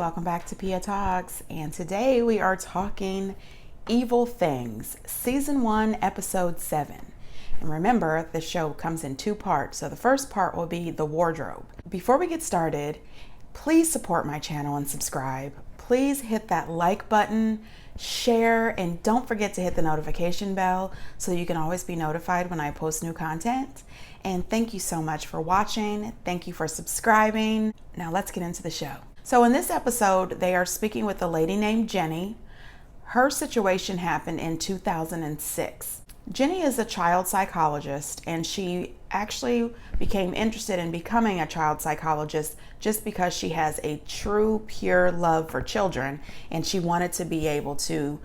welcome back to Pia Talks, and today we are talking Evil Things, Season 1, Episode 7. And remember, the show comes in two parts, so the first part will be the wardrobe. Before we get started, please support my channel and subscribe. Please hit that like button, share, and don't forget to hit the notification bell so you can always be notified when I post new content. And thank you so much for watching. Thank you for subscribing. Now let's get into the show. So in this episode, they are speaking with a lady named Jenny. Her situation happened in 2006. Jenny is a child psychologist, and she actually became interested in becoming a child psychologist just because she has a true, pure love for children, and she wanted to be able to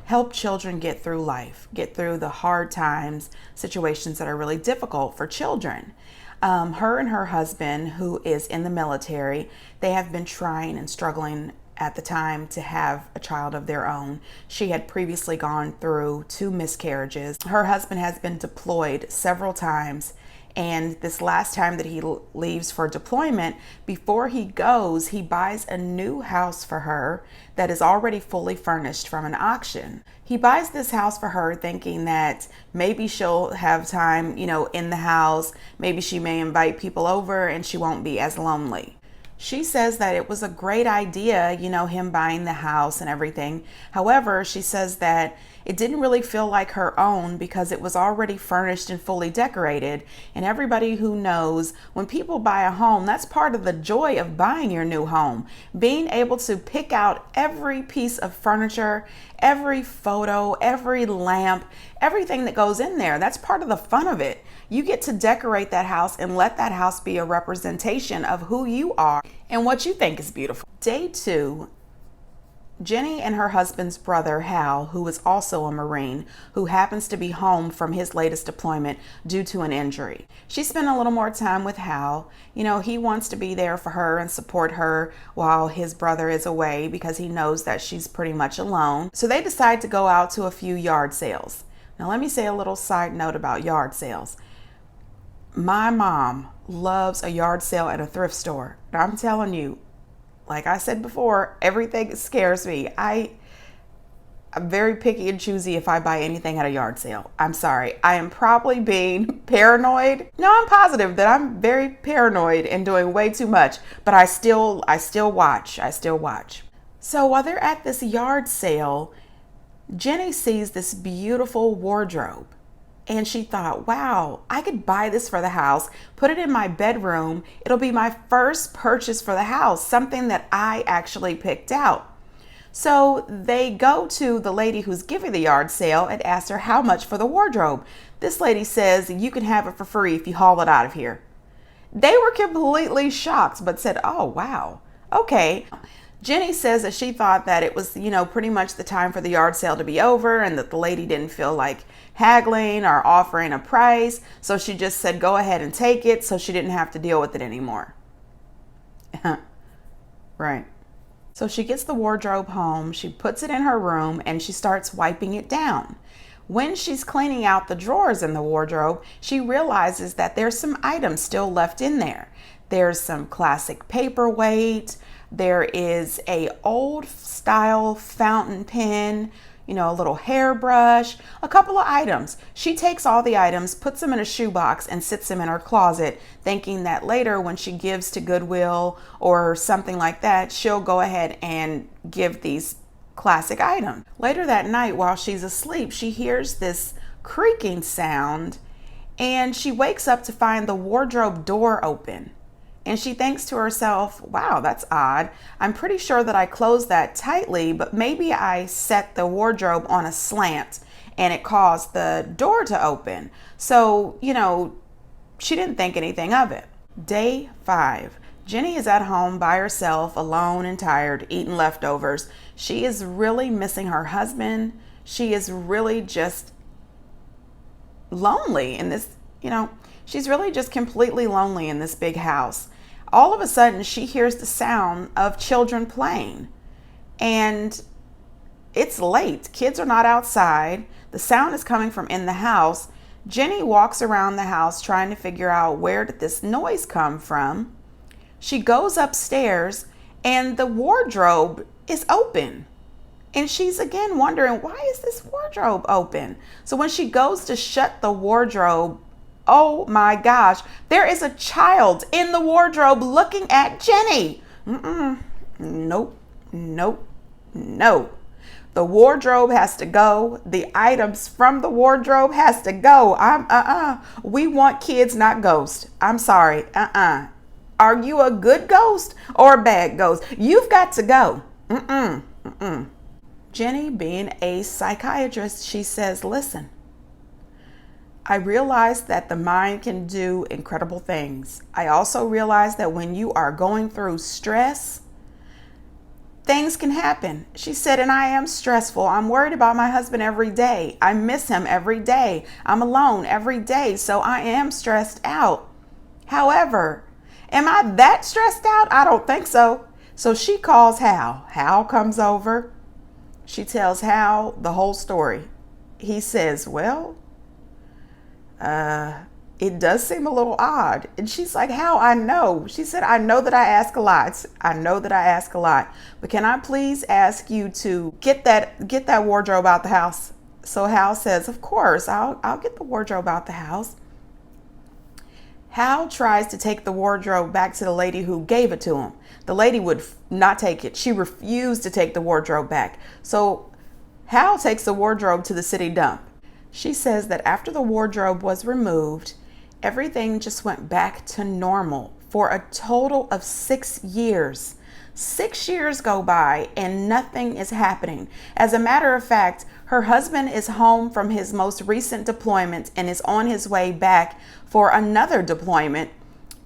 help children get through life, get through the hard times, situations that are really difficult for children. Her and her husband, who is in the military, they have been trying and struggling at the time to have a child of their own. She had previously gone through 2 miscarriages. Her husband has been deployed several times, and this last time that he leaves for deployment, before he goes, he buys a new house for her that is already fully furnished from an auction. He buys this house for her thinking that maybe she'll have time, in the house. Maybe she may invite people over and she won't be as lonely. She says that it was a great idea, him buying the house and everything. However, she says that it didn't really feel like her own because it was already furnished and fully decorated. And everybody who knows, when people buy a home, that's part of the joy of buying your new home. Being able to pick out every piece of furniture, every photo, every lamp, everything that goes in there. That's part of the fun of it. You get to decorate that house and let that house be a representation of who you are and what you think is beautiful. Day 2, Jenny and her husband's brother, Hal, who is also a Marine, who happens to be home from his latest deployment due to an injury. She spent a little more time with Hal. He wants to be there for her and support her while his brother is away because he knows that she's pretty much alone. So they decide to go out to a few yard sales. Now let me say a little side note about yard sales. My mom loves a yard sale at a thrift store. And I'm telling you, like I said before, everything scares me. I'm very picky and choosy if I buy anything at a yard sale. I'm sorry. I am probably being paranoid. No, I'm positive that I'm very paranoid and doing way too much, but I still watch. So while they're at this yard sale, Jenny sees this beautiful wardrobe. And she thought, wow, I could buy this for the house, put it in my bedroom. It'll be my first purchase for the house, something that I actually picked out. So they go to the lady who's giving the yard sale and ask her how much for the wardrobe. This lady says, you can have it for free if you haul it out of here. They were completely shocked, but said, oh, wow, okay. Jenny says that she thought that it was, pretty much the time for the yard sale to be over and that the lady didn't feel like haggling or offering a price. So she just said, go ahead and take it so she didn't have to deal with it anymore. Right. So she gets the wardrobe home, she puts it in her room, and she starts wiping it down. When she's cleaning out the drawers in the wardrobe, she realizes that there's some items still left in there. There's some classic paperweight. There is a old style fountain pen, a little hairbrush, a couple of items. She takes all the items, puts them in a shoebox, and sits them in her closet, thinking that later when she gives to Goodwill or something like that, she'll go ahead and give these classic items. Later that night, while she's asleep, she hears this creaking sound, and she wakes up to find the wardrobe door open. And she thinks to herself, wow, that's odd. I'm pretty sure that I closed that tightly, but maybe I set the wardrobe on a slant and it caused the door to open. So, she didn't think anything of it. Day 5. Jenny is at home by herself, alone and tired, eating leftovers. She is really missing her husband. She is really just lonely in this, she's really just completely lonely in this big house. All of a sudden, she hears the sound of children playing, and it's late. Kids are not outside. The sound is coming from in the house. Jenny walks around the house trying to figure out where did this noise come from. She goes upstairs and the wardrobe is open. And she's again wondering, why is this wardrobe open? So when she goes to shut the wardrobe, oh my gosh, there is a child in the wardrobe looking at Jenny. Nope, nope, no. The wardrobe has to go. The items from the wardrobe has to go. We want kids, not ghosts. I'm sorry. Are you a good ghost or a bad ghost? You've got to go. Jenny, being a psychiatrist, she says, listen, I realize that the mind can do incredible things. I also realize that when you are going through stress, things can happen. She said, and I am stressful. I'm worried about my husband every day. I miss him every day. I'm alone every day. So I am stressed out. However, am I that stressed out? I don't think so. So she calls Hal. Hal comes over. She tells Hal the whole story. He says, well, it does seem a little odd. And she's like, how? I know. She said, I know that I ask a lot. I know that I ask a lot. But can I please ask you to get that wardrobe out the house? So Hal says, of course, I'll get the wardrobe out the house. Hal tries to take the wardrobe back to the lady who gave it to him. The lady would not take it. She refused to take the wardrobe back. So Hal takes the wardrobe to the city dump. She says that after the wardrobe was removed, everything just went back to normal for a total of 6 years. 6 years go by and nothing is happening. As a matter of fact, her husband is home from his most recent deployment and is on his way back for another deployment.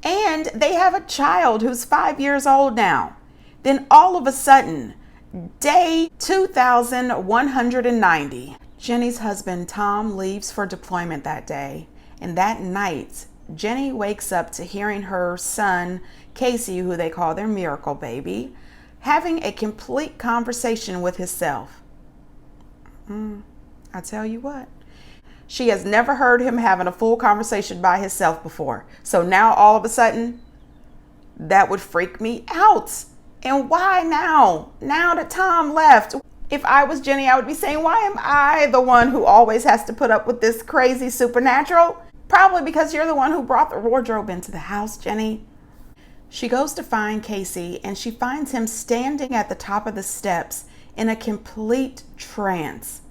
And they have a child who's 5 years old now. Then all of a sudden, day 2190, Jenny's husband, Tom, leaves for deployment that day. And that night, Jenny wakes up to hearing her son, Casey, who they call their miracle baby, having a complete conversation with himself. I tell you what, she has never heard him having a full conversation by himself before. So now all of a sudden, that would freak me out. And why now? Now that Tom left. If I was Jenny, I would be saying, why am I the one who always has to put up with this crazy supernatural? Probably because you're the one who brought the wardrobe into the house, Jenny. She goes to find Casey and she finds him standing at the top of the steps in a complete trance.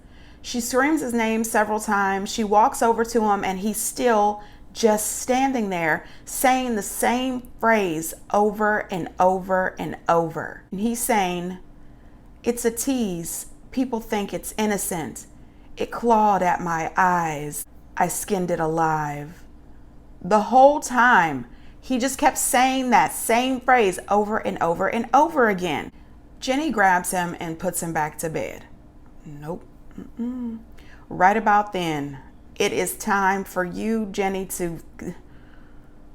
She screams his name several times. She walks over to him and he's still just standing there saying the same phrase over and over and over. And he's saying, it's a tease. People think it's innocent. It clawed at my eyes. I skinned it alive. The whole time, he just kept saying that same phrase over and over and over again. Jenny grabs him and puts him back to bed. Nope. Right about then, it is time for you, Jenny, to...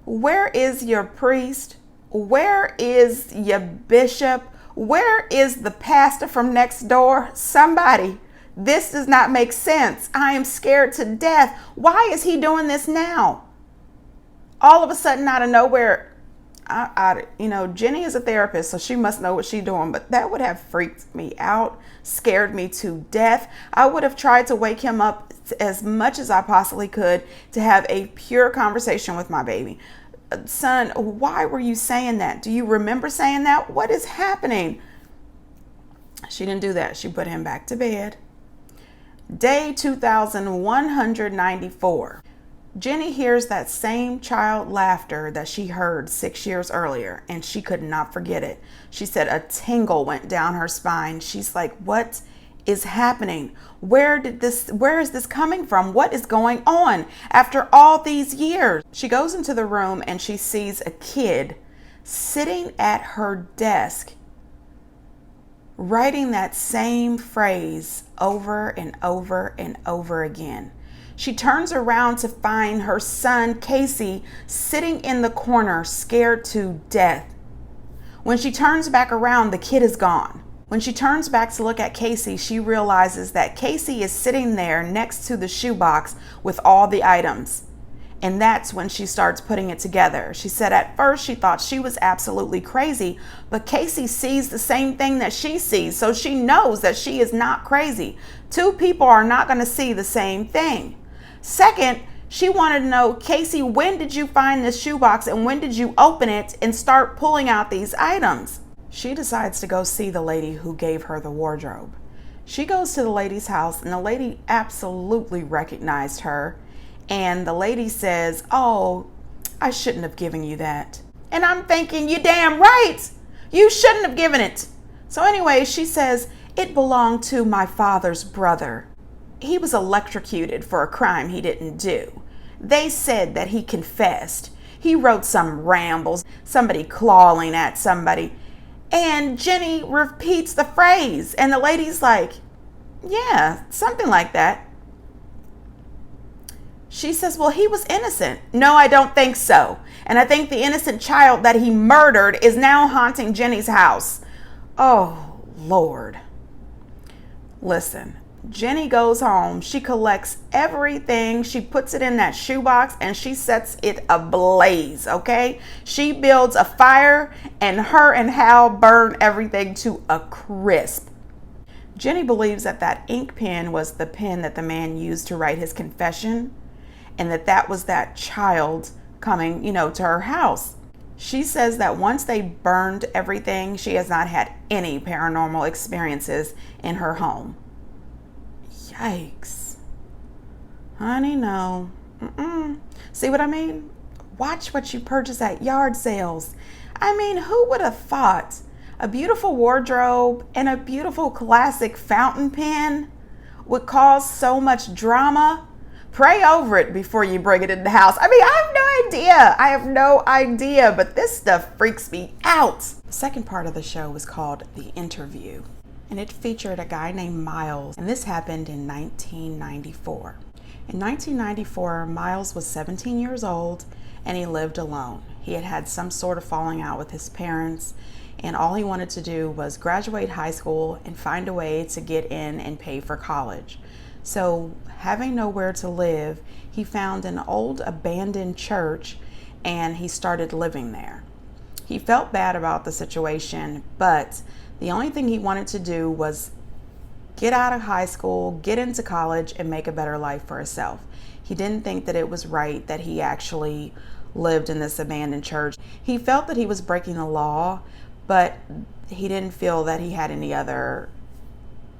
Where is your priest? Where is your bishop? Where is the pastor from next door? Somebody. This does not make sense. I am scared to death. Why is he doing this now? All of a sudden, out of nowhere, Jenny is a therapist, so she must know what she's doing, but that would have freaked me out, scared me to death. I would have tried to wake him up as much as I possibly could to have a pure conversation with my baby. Son, why were you saying that? Do you remember saying that? What is happening? She didn't do that. She put him back to bed. Day 2194. Jenny hears that same child laughter that she heard 6 years earlier, and she could not forget it. She said a tingle went down her spine. She's like, what is happening? Where is this coming from? What is going on after all these years? She goes into the room and she sees a kid sitting at her desk, writing that same phrase over and over and over again. She turns around to find her son, Casey, sitting in the corner, scared to death. When she turns back around, the kid is gone. When she turns back to look at Casey, she realizes that Casey is sitting there next to the shoebox with all the items. And that's when she starts putting it together. She said at first she thought she was absolutely crazy, but Casey sees the same thing that she sees, so she knows that she is not crazy. Two people are not going to see the same thing. Second, she wanted to know, Casey, when did you find this shoebox and when did you open it and start pulling out these items? She decides to go see the lady who gave her the wardrobe. She goes to the lady's house and the lady absolutely recognized her. And the lady says, oh, I shouldn't have given you that. And I'm thinking, you damn right. You shouldn't have given it. So anyway, she says, it belonged to my father's brother. He was electrocuted for a crime he didn't do. They said that he confessed. He wrote some rambles, somebody clawing at somebody. And Jenny repeats the phrase. And the lady's like, yeah, something like that. She says, well, he was innocent. No, I don't think so. And I think the innocent child that he murdered is now haunting Jenny's house. Oh, Lord. Listen, Jenny goes home. She collects everything. She puts it in that shoebox and she sets it ablaze, okay? She builds a fire and her and Hal burn everything to a crisp. Jenny believes that that ink pen was the pen that the man used to write his confession, and that was that child coming, to her house. She says that once they burned everything, she has not had any paranormal experiences in her home. Yikes. Honey, no. See what I mean? Watch what you purchase at yard sales. I mean, who would have thought a beautiful wardrobe and a beautiful classic fountain pen would cause so much drama? Pray over it before you bring it in the house. I mean, I have no idea, but this stuff freaks me out. The second part of the show was called The Interview, and it featured a guy named Miles, and this happened in 1994. In 1994, Miles was 17 years old, and he lived alone. He had had some sort of falling out with his parents, and all he wanted to do was graduate high school and find a way to get in and pay for college. So, having nowhere to live, he found an old abandoned church and he started living there. He felt bad about the situation, but the only thing he wanted to do was get out of high school, get into college, and make a better life for himself. He didn't think that it was right that he actually lived in this abandoned church. He felt that he was breaking the law, but he didn't feel that he had any other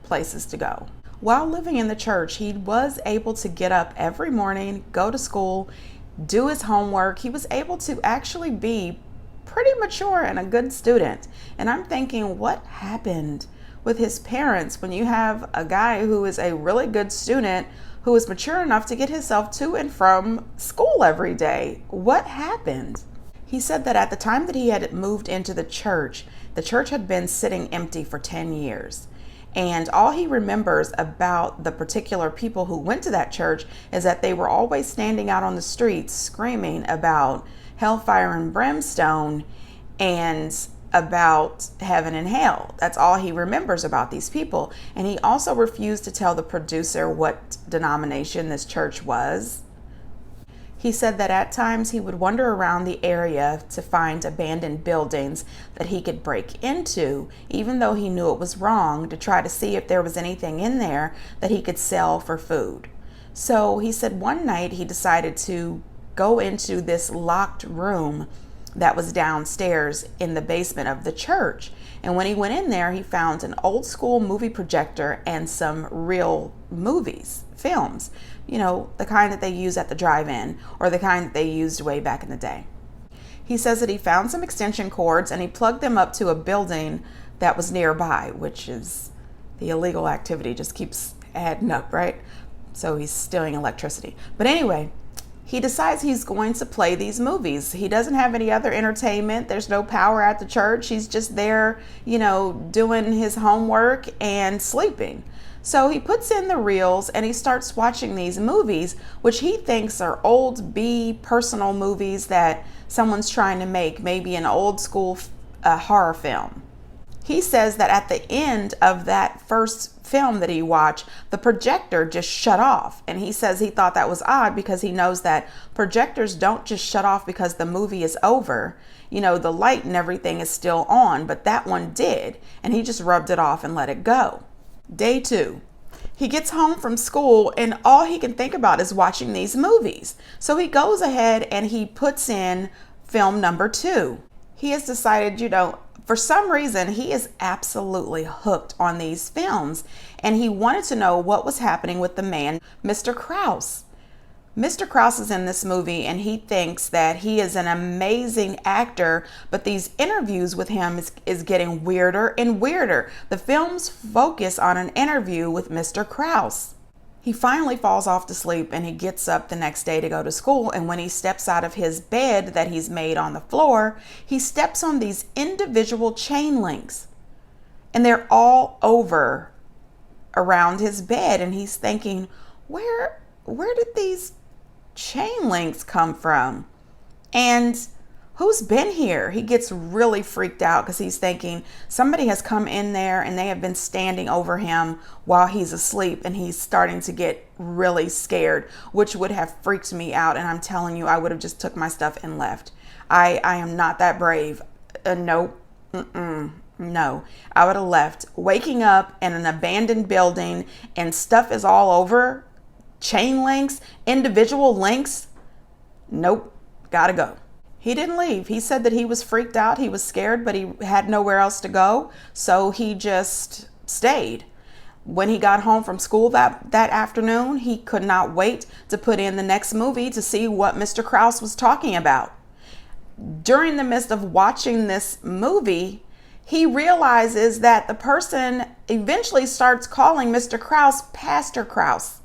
places to go. While living in the church, he was able to get up every morning, go to school, do his homework. He was able to actually be pretty mature and a good student. And I'm thinking, what happened with his parents when you have a guy who is a really good student who is mature enough to get himself to and from school every day? What happened? He said that at the time that he had moved into the church had been sitting empty for 10 years. And all he remembers about the particular people who went to that church is that they were always standing out on the streets screaming about hellfire and brimstone and about heaven and hell. That's all he remembers about these people. And he also refused to tell the producer what denomination this church was. He said that at times he would wander around the area to find abandoned buildings that he could break into, even though he knew it was wrong, to try to see if there was anything in there that he could sell for food. So he said one night he decided to go into this locked room that was downstairs in the basement of the church. And when he went in there, he found an old school movie projector and some real movies, films, the kind that they use at the drive-in or the kind that they used way back in the day. He says that he found some extension cords and he plugged them up to a building that was nearby, which is the illegal activity just keeps adding up, right? So he's stealing electricity. But anyway, he decides he's going to play these movies. He doesn't have any other entertainment. There's no power at the church. He's just there, doing his homework and sleeping. So he puts in the reels and he starts watching these movies, which he thinks are old B personal movies that someone's trying to make, maybe an old school horror film. He says that at the end of that first film that he watched, the projector just shut off. And he says he thought that was odd because he knows that projectors don't just shut off because the movie is over. You know, the light and everything is still on, but that one did. And he just rubbed it off and let it go. Day 2. He gets home from school and all he can think about is watching these movies. So he goes ahead and he puts in film number 2. He has decided, for some reason, he is absolutely hooked on these films, and he wanted to know what was happening with the man, Mr. Krause. Mr. Krause is in this movie, and he thinks that he is an amazing actor, but these interviews with him is getting weirder and weirder. The films focus on an interview with Mr. Krause. He finally falls off to sleep and he gets up the next day to go to school. And when he steps out of his bed that he's made on the floor, he steps on these individual chain links. And they're all over around his bed. And he's thinking, where did these chain links come from? And who's been here? He gets really freaked out because he's thinking somebody has come in there and they have been standing over him while he's asleep, and he's starting to get really scared, which would have freaked me out. And I'm telling you, I would have just took my stuff and left. I am not that brave. Nope. No, I would have left. Waking up in an abandoned building and stuff is all over, chain links, individual links. Nope, gotta go. He didn't leave. He said that he was freaked out. He was scared, but he had nowhere else to go. So he just stayed. When he got home from school that afternoon, he could not wait to put in the next movie to see what Mr. Krause was talking about. During the midst of watching this movie, he realizes that the person eventually starts calling Mr. Krause Pastor Krause.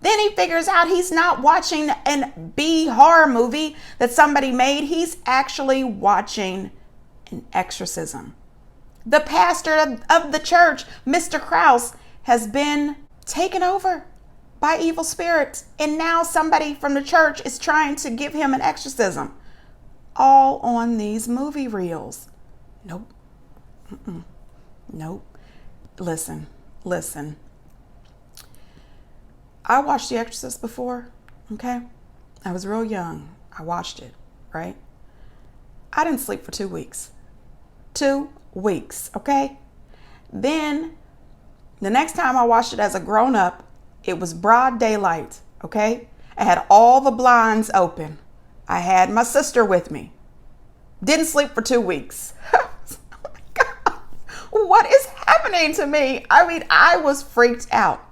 Then he figures out he's not watching an B horror movie that somebody made. He's actually watching an exorcism. The pastor of the church, Mr. Krause, has been taken over by evil spirits. And now somebody from the church is trying to give him an exorcism. All on these movie reels. Nope. Nope. Listen. I watched The Exorcist before, okay? I was real young. I watched it, right? I didn't sleep for 2 weeks. 2 weeks, okay? Then, the next time I watched it as a grown-up, it was broad daylight, okay? I had all the blinds open. I had my sister with me. Didn't sleep for 2 weeks. Oh my God. What is happening to me? I mean, I was freaked out.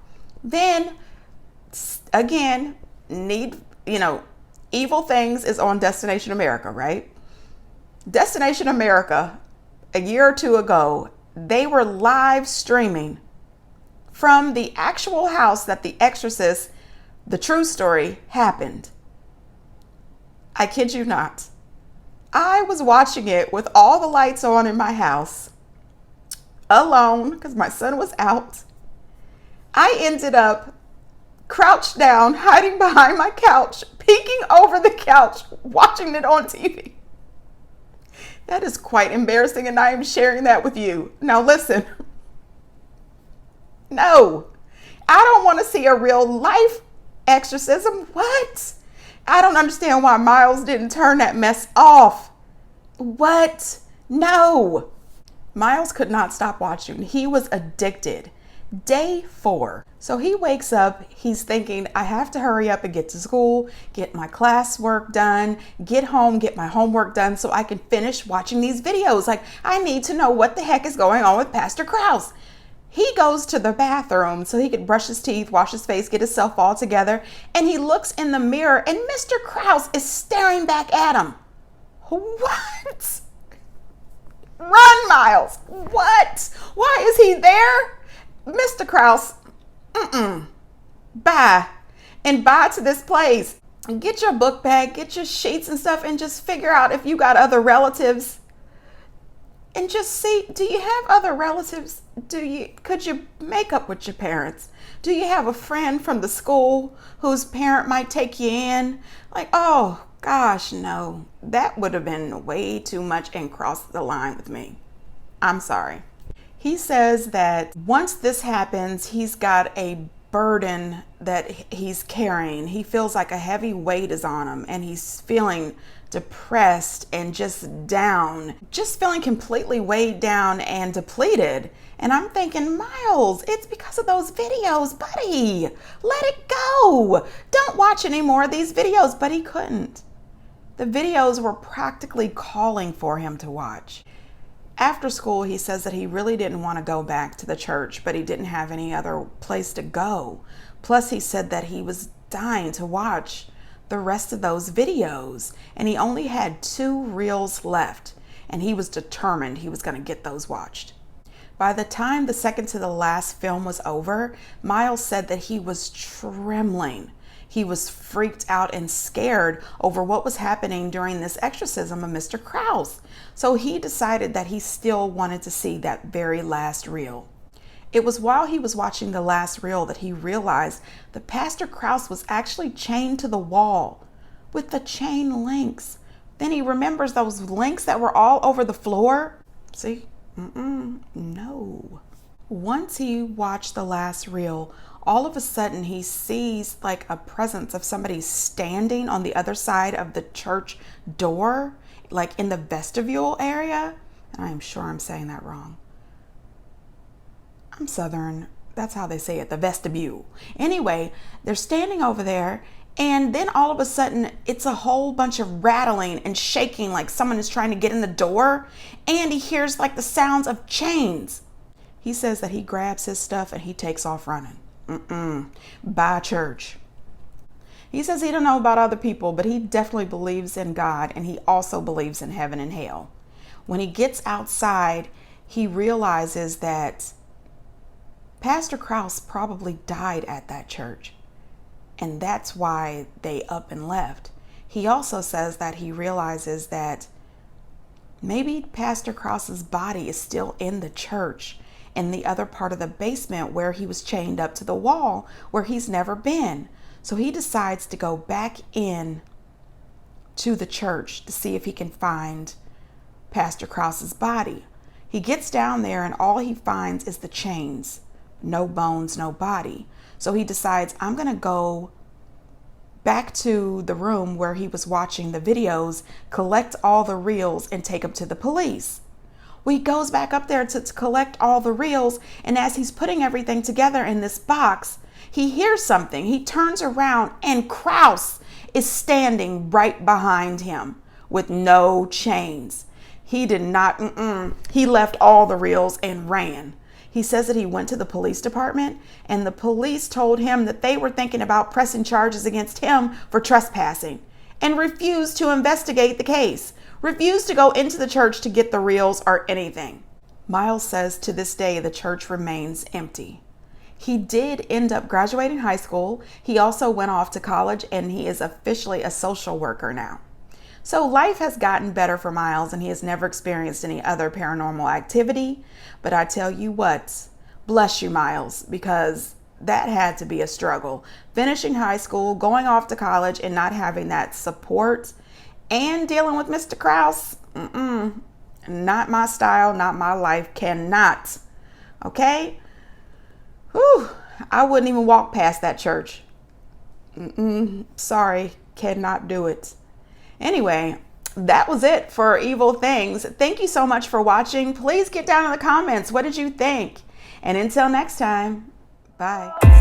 Then, again, Evil Things is on Destination America, right? Destination America, a year or two ago, they were live streaming from the actual house that The Exorcist, the true story, happened. I kid you not. I was watching it with all the lights on in my house, alone, because my son was out. I ended up crouched down, hiding behind my couch, peeking over the couch, watching it on TV. That is quite embarrassing, and I am sharing that with you. Now listen. No, I don't want to see a real life exorcism. What? I don't understand why Miles didn't turn that mess off. What? No. Miles could not stop watching. He was addicted. Day 4. So he wakes up, he's thinking, I have to hurry up and get to school, get my classwork done, get home, get my homework done so I can finish watching these videos. Like, I need to know what the heck is going on with Pastor Krause. He goes to the bathroom so he could brush his teeth, wash his face, get himself all together, and he looks in the mirror and Mr. Krause is staring back at him. What? Run, Miles. What? Why is he there? Mr. Krause, bye. And bye to this place. And get your book bag, get your sheets and stuff, and just figure out if you got other relatives. And just see, do you have other relatives? Could you make up with your parents? Do you have a friend from the school whose parent might take you in? Like, oh gosh, no. That would have been way too much and crossed the line with me. I'm sorry. He says that once this happens, he's got a burden that he's carrying. He feels like a heavy weight is on him, and he's feeling depressed and just down, just feeling completely weighed down and depleted. And I'm thinking, Miles, it's because of those videos, buddy. Let it go. Don't watch any more of these videos. But he couldn't. The videos were practically calling for him to watch. After school, he says that he really didn't want to go back to the church, but he didn't have any other place to go. Plus, he said that he was dying to watch the rest of those videos, and he only had 2 reels left, and he was determined he was going to get those watched. By the time the second to the last film was over, Miles said that he was trembling. He was freaked out and scared over what was happening during this exorcism of Mr. Krause. So he decided that he still wanted to see that very last reel. It was while he was watching the last reel that he realized that Pastor Krause was actually chained to the wall with the chain links. Then he remembers those links that were all over the floor. See? No. Once he watched the last reel, all of a sudden he sees like a presence of somebody standing on the other side of the church door, like in the vestibule area. And I'm sure I'm saying that wrong. I'm Southern. That's how they say it, the vestibule. Anyway, they're standing over there, and then all of a sudden it's a whole bunch of rattling and shaking like someone is trying to get in the door, and he hears like the sounds of chains. He says that he grabs his stuff and he takes off running. Bye, church. He says he don't know about other people, but he definitely believes in God, and he also believes in heaven and hell. When he gets outside, he realizes that Pastor Krause probably died at that church, and that's why they up and left. He also says that he realizes that maybe Pastor Krause's body is still in the church, in the other part of the basement where he was chained up to the wall, where he's never been. So he decides to go back in to the church to see if he can find Pastor Krause's body. He gets down there and all he finds is the chains. No bones, no body. So he decides, I'm going to go back to the room where he was watching the videos, collect all the reels, and take them to the police. Well, he goes back up there to collect all the reels, and as he's putting everything together in this box, he hears something. He turns around, and Krause is standing right behind him with no chains. He did not, he left all the reels and ran. He says that he went to the police department, and the police told him that they were thinking about pressing charges against him for trespassing, and refused to investigate the case, refused to go into the church to get the reels or anything. Miles says to this day the church remains empty. He did end up graduating high school. He also went off to college, and he is officially a social worker now. So life has gotten better for Miles, and he has never experienced any other paranormal activity. But I tell you what, bless you, Miles, because that had to be a struggle. Finishing high school, going off to college, and not having that support, and dealing with Mr. Krause. Not my style, not my life, cannot. Okay? Whew, I wouldn't even walk past that church. Sorry, cannot do it. Anyway, that was it for Evil Things. Thank you so much for watching. Please get down in the comments. What did you think? And until next time, bye.